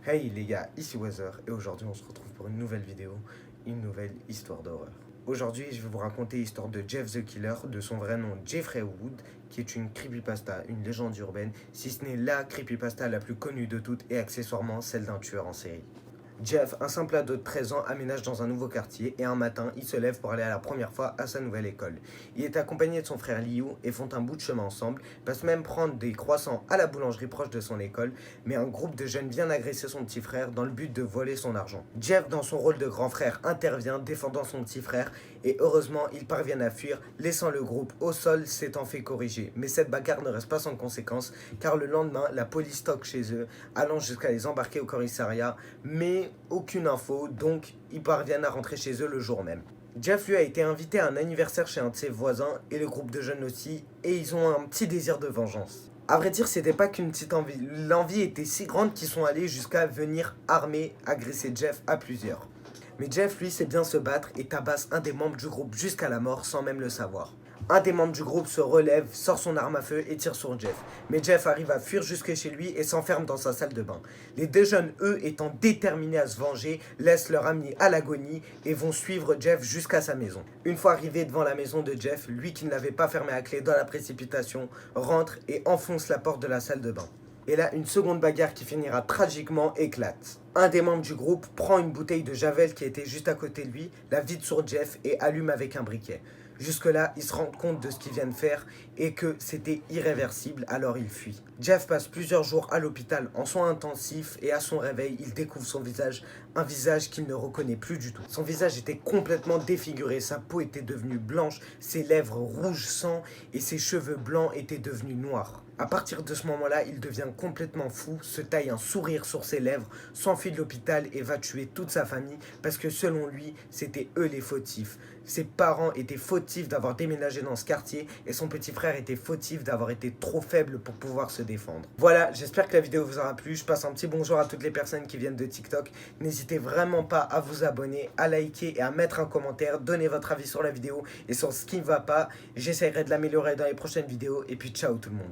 Hey les gars, ici Weather et aujourd'hui on se retrouve pour une nouvelle vidéo, une nouvelle histoire d'horreur. Aujourd'hui je vais vous raconter l'histoire de Jeff the Killer, de son vrai nom Jeffrey Wood, qui est une creepypasta, une légende urbaine, si ce n'est la creepypasta la plus connue de toutes et accessoirement celle d'un tueur en série. Jeff, un simple ado de 13 ans, aménage dans un nouveau quartier et un matin, il se lève pour aller à la première fois à sa nouvelle école. Il est accompagné de son frère Liu et font un bout de chemin ensemble, passent même prendre des croissants à la boulangerie proche de son école, mais un groupe de jeunes vient agresser son petit frère dans le but de voler son argent. Jeff, dans son rôle de grand frère, intervient défendant son petit frère et heureusement, ils parviennent à fuir, laissant le groupe au sol s'étant fait corriger. Mais cette bagarre ne reste pas sans conséquences, car le lendemain, la police toque chez eux, allant jusqu'à les embarquer au commissariat, mais aucune info, donc ils parviennent à rentrer chez eux le jour même. Jeff lui a été invité à un anniversaire chez un de ses voisins, et le groupe de jeunes aussi, et ils ont un petit désir de vengeance. À vrai dire, c'était pas qu'une petite envie. L'envie était si grande qu'ils sont allés jusqu'à venir armés agresser Jeff à plusieurs. Mais Jeff, lui, sait bien se battre et tabasse un des membres du groupe jusqu'à la mort sans même le savoir. Un des membres du groupe se relève, sort son arme à feu et tire sur Jeff. Mais Jeff arrive à fuir jusque chez lui et s'enferme dans sa salle de bain. Les deux jeunes, eux, étant déterminés à se venger, laissent leur ami à l'agonie et vont suivre Jeff jusqu'à sa maison. Une fois arrivé devant la maison de Jeff, lui qui ne l'avait pas fermée à clé dans la précipitation, rentre et enfonce la porte de la salle de bain. Et là, une seconde bagarre qui finira tragiquement éclate. Un des membres du groupe prend une bouteille de Javel qui était juste à côté de lui, la vide sur Jeff et allume avec un briquet. Jusque-là, il se rend compte de ce qu'il vient de faire et que c'était irréversible, alors il fuit. Jeff passe plusieurs jours à l'hôpital en soins intensifs et à son réveil, il découvre son visage, un visage qu'il ne reconnaît plus du tout. Son visage était complètement défiguré, sa peau était devenue blanche, ses lèvres rouges sang et ses cheveux blancs étaient devenus noirs. À partir de ce moment-là, il devient complètement fou, se taille un sourire sur ses lèvres, s'enfuit de l'hôpital et va tuer toute sa famille parce que selon lui, c'était eux les fautifs. Ses parents étaient fautifs d'avoir déménagé dans ce quartier et son petit frère était fautif d'avoir été trop faible pour pouvoir se défendre. Voilà, j'espère que la vidéo vous aura plu. Je passe un petit bonjour à toutes les personnes qui viennent de TikTok. N'hésitez vraiment pas à vous abonner, à liker et à mettre un commentaire. Donnez votre avis sur la vidéo et sur ce qui ne va pas. J'essaierai de l'améliorer dans les prochaines vidéos. Et puis ciao tout le monde.